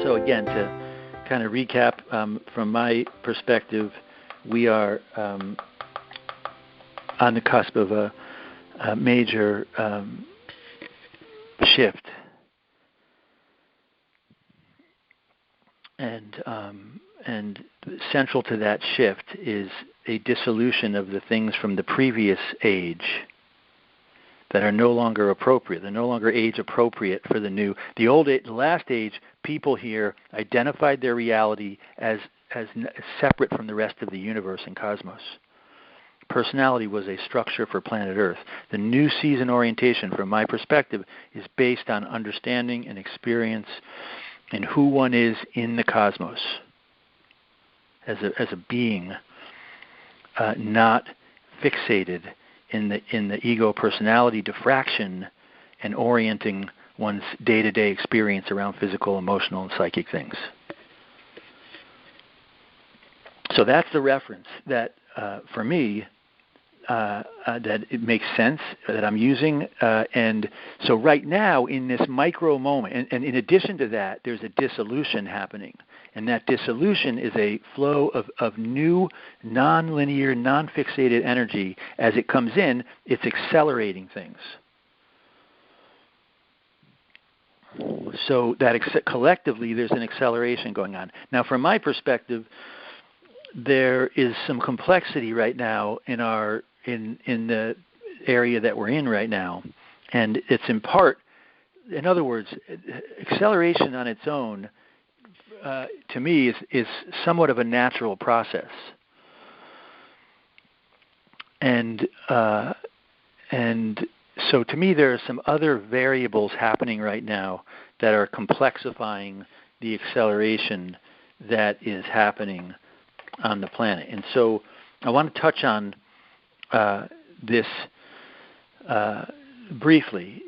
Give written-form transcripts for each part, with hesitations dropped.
So again, to kind of recap, from my perspective, we are on the cusp of a major shift, and central to that shift is a dissolution of the things from the previous age that are no longer appropriate. They're no longer age appropriate for the new. The last age, people here identified their reality as separate from the rest of the universe and cosmos. Personality was a structure for planet Earth. The new season orientation, from my perspective, is based on understanding and experience in who one is in the cosmos as a being, not fixated in the ego personality diffraction and orienting one's day-to-day experience around physical, emotional, and psychic things. So that's the reference that, for me, that it makes sense that I'm using. And so right now, in this micro moment, and in addition to that, there's a dissolution happening. And that dissolution is a flow of new, non-linear, non-fixated energy. As it comes in, it's accelerating things. So that collectively, there's an acceleration going on. Now, from my perspective, there is some complexity right now in the area that we're in right now, and it's in part, in other words, acceleration on its own, to me, is somewhat of a natural process, and so to me, there are some other variables happening right now that are complexifying the acceleration that is happening on the planet. And so I want to touch on this briefly,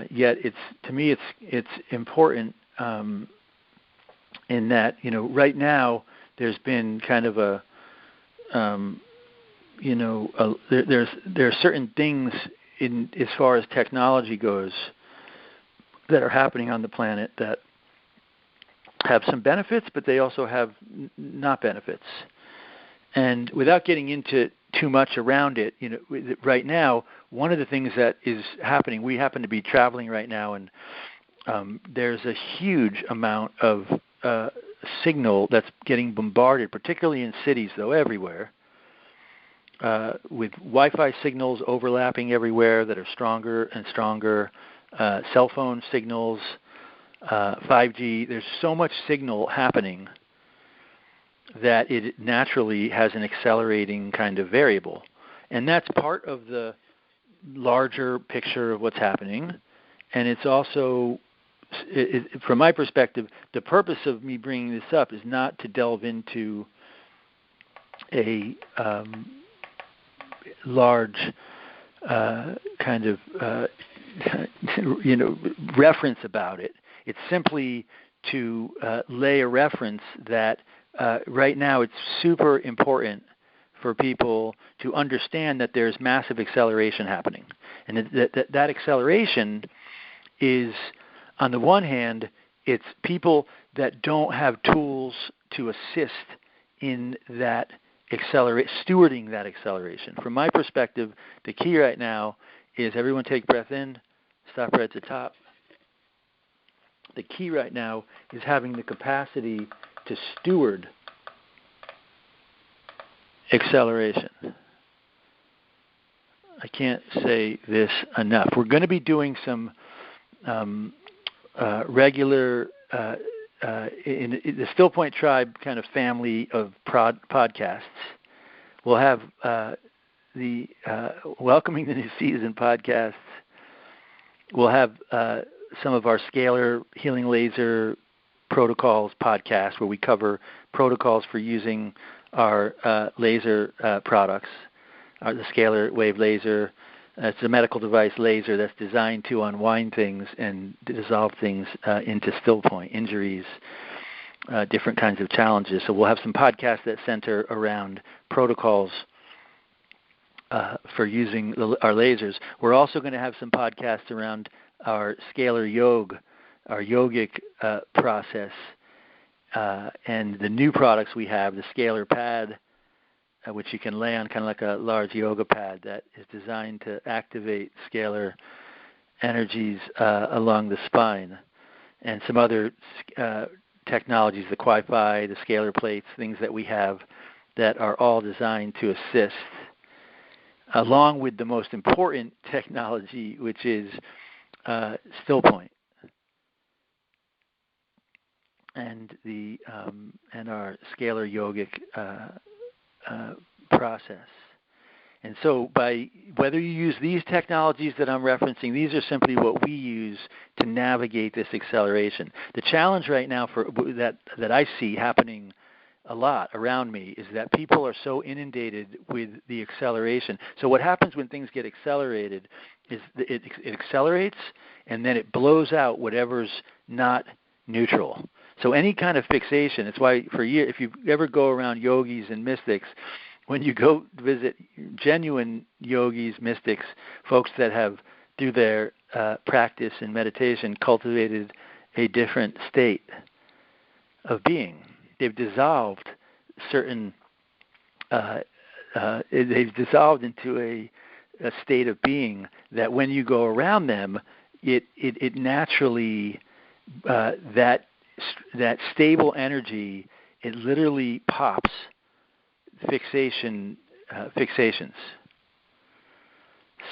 yet to me it's important in that, right now there's been kind of there are certain things in as far as technology goes that are happening on the planet that have some benefits, but they also have not benefits. And without getting into too much around it, right now, one of the things that is happening, we happen to be traveling right now, and there's a huge amount of signal that's getting bombarded, particularly in cities, though everywhere, with Wi-Fi signals overlapping everywhere that are stronger and stronger, cell phone signals, 5G. There's so much signal happening that it naturally has an accelerating kind of variable. And that's part of the larger picture of what's happening. And it's also, from my perspective, the purpose of me bringing this up is not to delve into a large kind of reference about it. It's simply to lay a reference that right now it's super important for people to understand that there's massive acceleration happening. And that acceleration is, on the one hand, it's people that don't have tools to assist in that stewarding that acceleration. From my perspective, the key right now is everyone take a breath in, stop right at the top. The key right now is having the capacity to steward acceleration. I can't say this enough. We're going to be doing some regular, in the Still Point Tribe kind of family of podcasts. We'll have the Welcoming the New Season podcasts. We'll have some of our Scalar Healing Laser Protocols podcast, where we cover protocols for using our laser products, the Scalar Wave Laser. It's a medical device laser that's designed to unwind things and dissolve things into still point, injuries, different kinds of challenges. So we'll have some podcasts that center around protocols for using our lasers. We're also going to have some podcasts around our Scalar Yoga, our yogic process, and the new products we have, the scalar pad, which you can lay on kind of like a large yoga pad that is designed to activate scalar energies along the spine, and some other technologies, the Wi-Fi, the scalar plates, things that we have that are all designed to assist, along with the most important technology, which is still point, and the and our scalar yogic process. And so by whether you use these technologies that I'm referencing, these are simply what we use to navigate this acceleration. The challenge right now that I see happening a lot around me is that people are so inundated with the acceleration. So what happens when things get accelerated is it accelerates and then it blows out whatever's not neutral. So any kind of fixation, it's why for years, if you ever go around yogis and mystics, when you go visit genuine yogis, mystics, folks that have, through their practice and meditation, cultivated a different state of being. They've dissolved certain, they've dissolved into a state of being that when you go around them, it naturally, that stable energy, it literally pops fixations.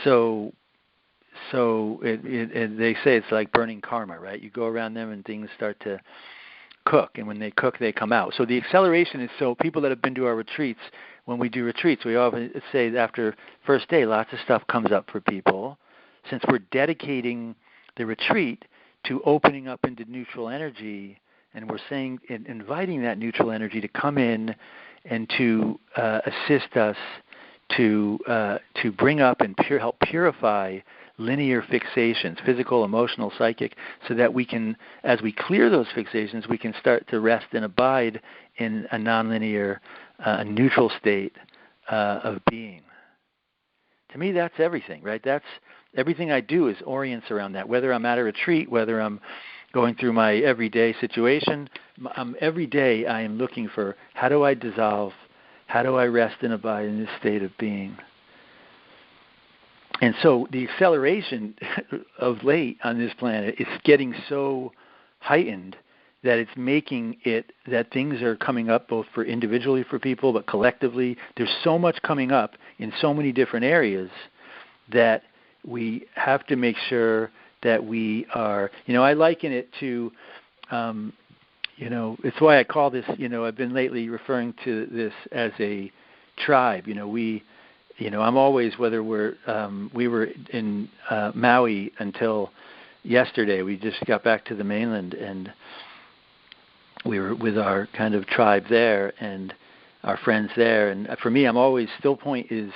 So they say it's like burning karma, right? You go around them and things start to cook, and when they cook, they come out. So the acceleration is, so people that have been to our retreats, when we do retreats, we often say after first day, lots of stuff comes up for people. Since we're dedicating the retreat to opening up into neutral energy, and we're saying, inviting that neutral energy to come in and to assist us to bring up and help purify linear fixations, physical, emotional, psychic, so that we can, as we clear those fixations, we can start to rest and abide in a nonlinear, neutral state of being. To me, that's everything, right? That's everything I do is orients around that. Whether I'm at a retreat, whether I'm going through my everyday situation, every day I am looking for, how do I dissolve, how do I rest and abide in this state of being? And so the acceleration of late on this planet is getting so heightened that it's making it that things are coming up both for individually for people, but collectively. There's so much coming up in so many different areas that we have to make sure that we are, I liken it to, it's why I call this, I've been lately referring to this as a tribe. I'm always, whether we were in Maui until yesterday. We just got back to the mainland, and we were with our kind of tribe there and our friends there. And for me, I'm always, still point is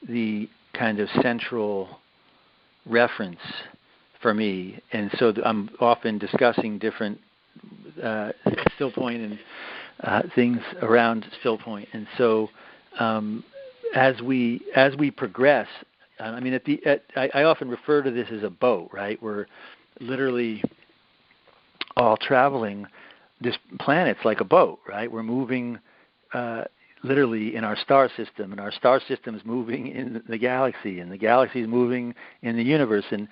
the kind of central reference for me. And so I'm often discussing different still point and things around still point. And so as we progress, I often refer to this as a boat, right? We're literally all traveling. This planet's like a boat, right? We're moving literally in our star system, and our star system is moving in the galaxy, and the galaxy is moving in the universe. And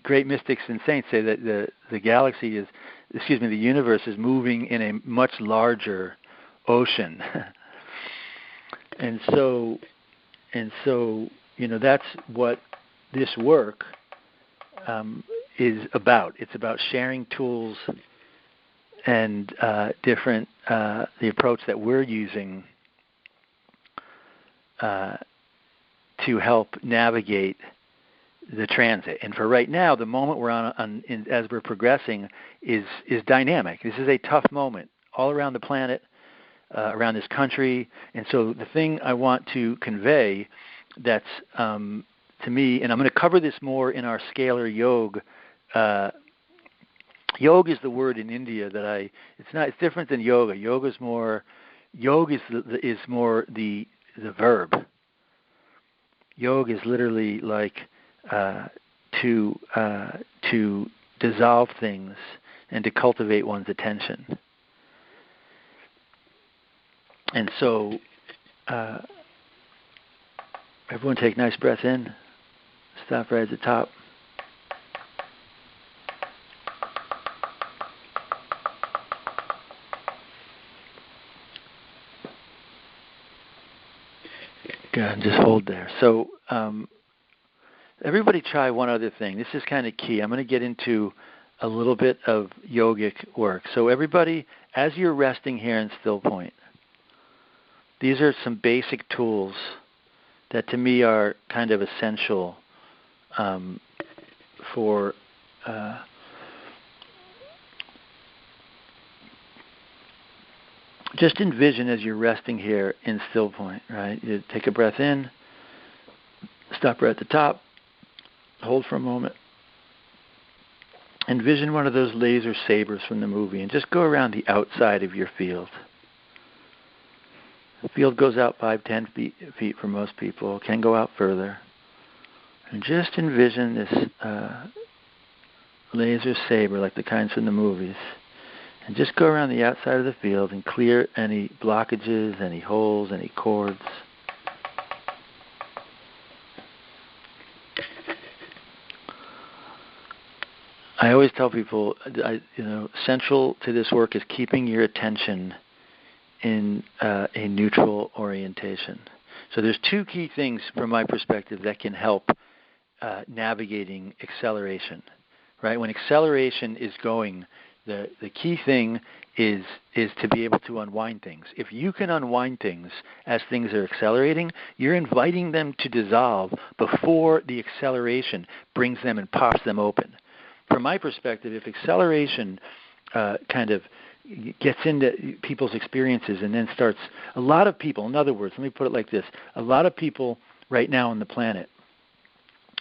great mystics and saints say that the universe is moving in a much larger ocean. and so, that's what this work is about. It's about sharing tools and different the approach that we're using to help navigate the transit. And for right now, the moment we're on as we're progressing is dynamic. This is a tough moment all around the planet, around this country. And so the thing I want to convey that's to me, and I'm going to cover this more in our scalar yoga. Yoga is the word in India that it's different than yoga. Yoga is more the verb. Yoga is literally like to dissolve things and to cultivate one's attention. And so everyone take a nice breath in. Stop right at the top. Good, and just hold there. So everybody try one other thing. This is kind of key. I'm going to get into a little bit of yogic work. So everybody, as you're resting here in still point, these are some basic tools that to me are kind of essential for just envision as you're resting here in still point, right? You take a breath in, stop right at the top, hold for a moment. Envision one of those laser sabers from the movie and just go around the outside of your field. The field goes out 5-10 feet for most people. It can go out further. And just envision this laser saber like the kinds from the movies. And just go around the outside of the field and clear any blockages, any holes, any cords. I always tell people, central to this work is keeping your attention in a neutral orientation. So there's two key things from my perspective that can help navigating acceleration, right? When acceleration is going, the key thing is to be able to unwind things. If you can unwind things as things are accelerating, you're inviting them to dissolve before the acceleration brings them and pops them open. From my perspective, if acceleration kind of gets into people's experiences and then starts, a lot of people, in other words, let me put it like this, a lot of people right now on the planet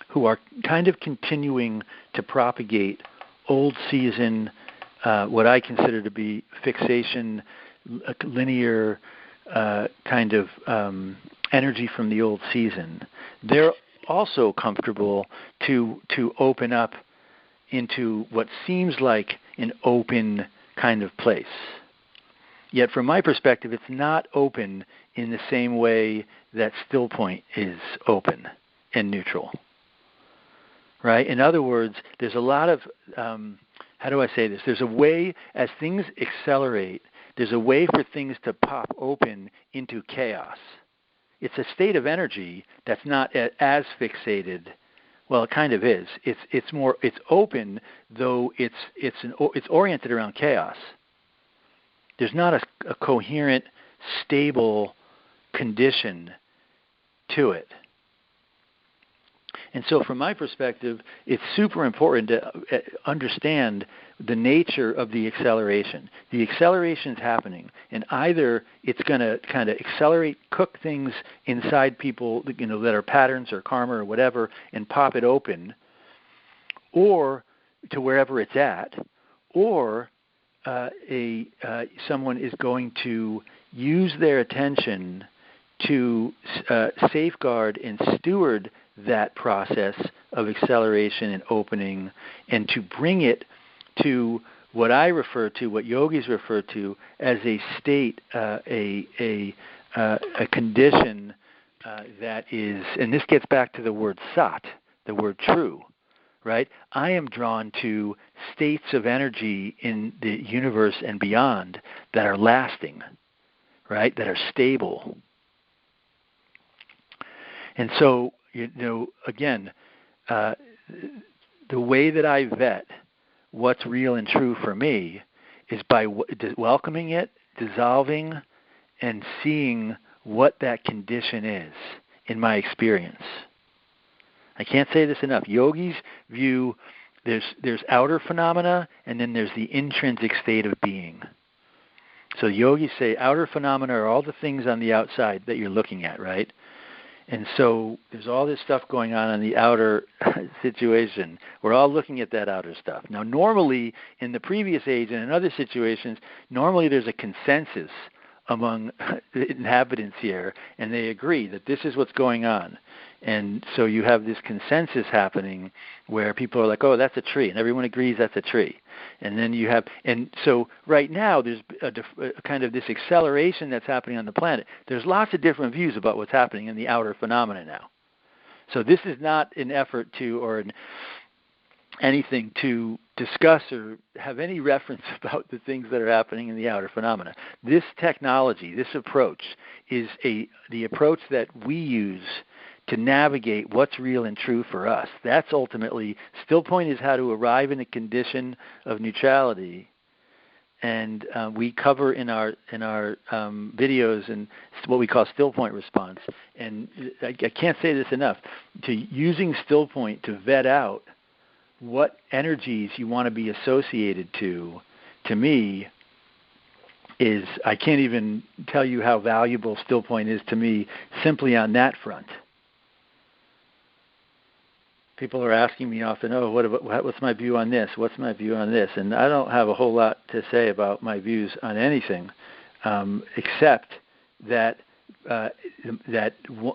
who are kind of continuing to propagate old season, what I consider to be fixation, linear kind of energy from the old season, they're also comfortable to open up into what seems like an open kind of place. Yet from my perspective, it's not open in the same way that still point is open and neutral. Right? In other words, there's a lot of, how do I say this? There's a way, as things accelerate, there's a way for things to pop open into chaos. It's a state of energy that's not as fixated. Well, it kind of is. It's open, though it's oriented around chaos. There's not a coherent, stable condition to it. And so from my perspective, it's super important to understand the nature of the acceleration. The acceleration is happening, and either it's going to kind of accelerate, cook things inside people, that are patterns or karma or whatever, and pop it open, or to wherever it's at, or someone is going to use their attention to safeguard and steward that process of acceleration and opening, and to bring it to what I refer to, what yogis refer to as a state, a condition that is, and this gets back to the word sat, the word true, right? I am drawn to states of energy in the universe and beyond that are lasting, right? That are stable. And so, again, the way that I vet what's real and true for me is by welcoming it, dissolving, and seeing what that condition is in my experience. I can't say this enough. Yogis view there's outer phenomena, and then there's the intrinsic state of being. So yogis say outer phenomena are all the things on the outside that you're looking at, right? And so there's all this stuff going on in the outer situation. We're all looking at that outer stuff. Now, normally, in the previous age and in other situations, normally there's a consensus among the inhabitants here, and they agree that this is what's going on. And so you have this consensus happening where people are like, oh, that's a tree, and everyone agrees that's a tree. And then you have, and so right now there's a kind of this acceleration that's happening on the planet. There's lots of different views about what's happening in the outer phenomena now. So this is not an effort to, or anything to discuss or have any reference about the things that are happening in the outer phenomena. This technology, this approach, is the approach that we use to navigate what's real and true for us. That's ultimately, still point is how to arrive in a condition of neutrality. And we cover in our videos and what we call still point response. And I can't say this enough, to using still point to vet out what energies you want to be associated to me, is, I can't even tell you how valuable still point is to me simply on that front. People are asking me often, oh, what's my view on this? What's my view on this? And I don't have a whole lot to say about my views on anything, except that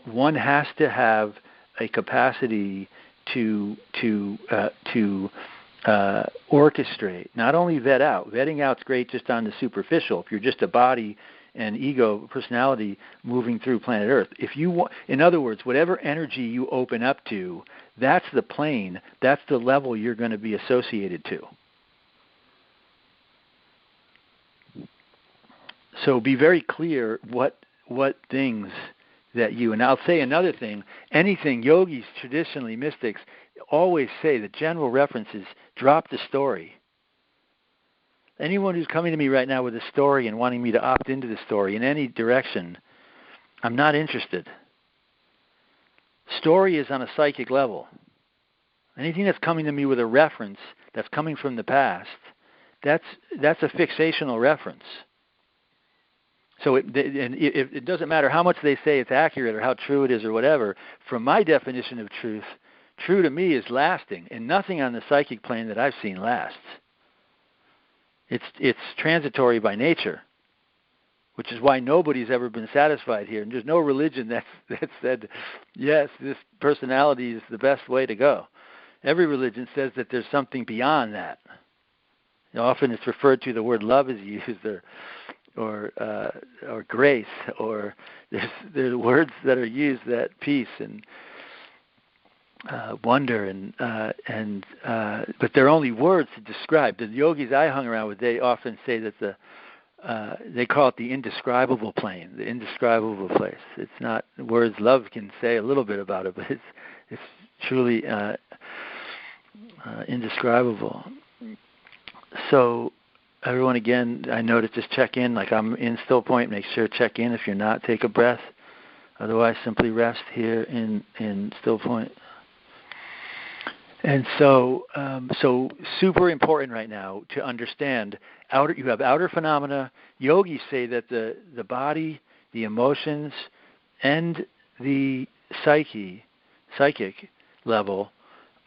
one has to have a capacity to orchestrate, not only vet out. Vetting out's great just on the superficial. If you're just a body and ego, personality moving through planet Earth. If you want, in other words, whatever energy you open up to, that's the plane, that's the level you're going to be associated to. So be very clear what things that you, and I'll say another thing, anything, yogis, traditionally, mystics, always say the general reference is drop the story. Anyone who's coming to me right now with a story and wanting me to opt into the story in any direction, I'm not interested. Story is on a psychic level. Anything that's coming to me with a reference that's coming from the past, that's a fixational reference. So it doesn't matter how much they say it's accurate or how true it is or whatever. From my definition of truth, true to me is lasting, and nothing on the psychic plane that I've seen lasts. It's transitory by nature, which is why nobody's ever been satisfied here. And there's no religion that said, yes, this personality is the best way to go. Every religion says that there's something beyond that. Often it's referred to, the word love is used, or grace, or there's words that are used, that peace and wonder, but they're only words to describe. The yogis I hung around with, they often say that they call it the indescribable plane, the indescribable place. It's not words. Love can say a little bit about it, but it's truly indescribable. So everyone, again, I noticed, just check in. Like I'm in still point. Make sure check in. If you're not, take a breath. Otherwise, simply rest here in still point. And so super important right now to understand you have outer phenomena. Yogis say that the body, the emotions, and the psychic level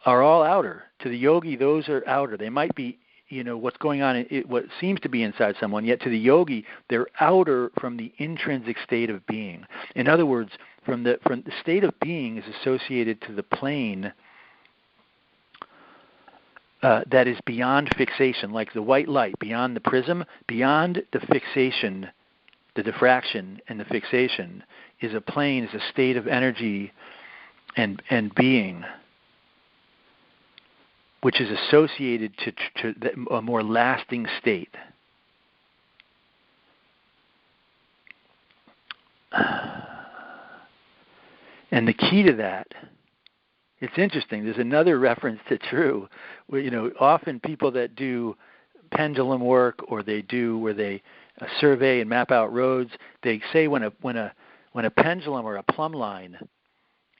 are all outer. To the yogi, those are outer. They might be, what's going on, what seems to be inside someone, yet to the yogi, they're outer from the intrinsic state of being. In other words, from the state of being is associated to the plane that is beyond fixation, like the white light, beyond the prism, beyond the fixation, the diffraction and the fixation is a plane, is a state of energy and being, which is associated to a more lasting state. And the key to that, it's interesting, there's another reference to true, where, often people that do pendulum work, or they do where they survey and map out roads, they say when a pendulum or a plumb line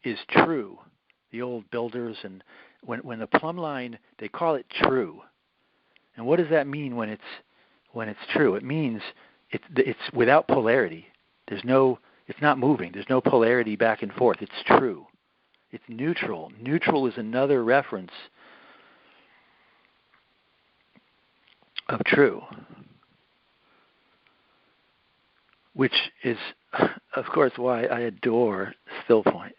is true, the old builders, and when the plumb line, they call it true. And what does that mean when it's true? It means it's without polarity. It's not moving. There's no polarity back and forth. It's true. It's neutral. Neutral is another reference of true, which is, of course, why I adore still point.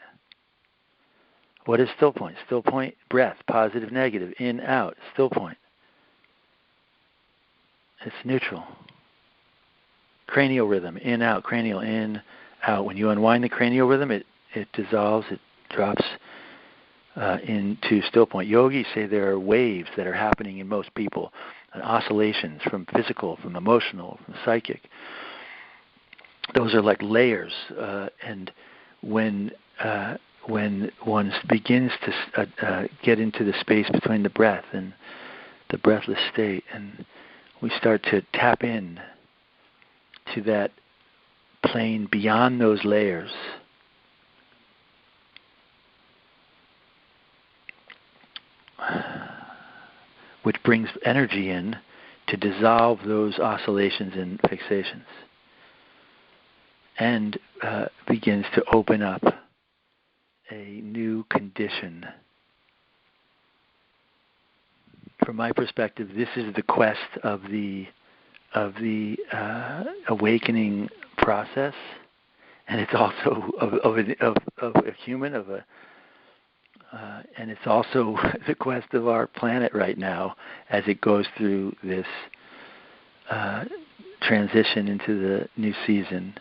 What is still point? Still point, breath, positive, negative, in, out, still point. It's neutral. Cranial rhythm, in, out, cranial, in, out. When you unwind the cranial rhythm, it dissolves, it drops into still point. Yogis say there are waves that are happening in most people, oscillations from physical, from emotional, from psychic. Those are like layers, and when one begins to get into the space between the breath and the breathless state, and we start to tap in to that plane beyond those layers, which brings energy in to dissolve those oscillations and fixations, and begins to open up a new condition. From my perspective, this is the quest of the awakening process, and it's also of a human, and it's also the quest of our planet right now as it goes through this transition into the new season.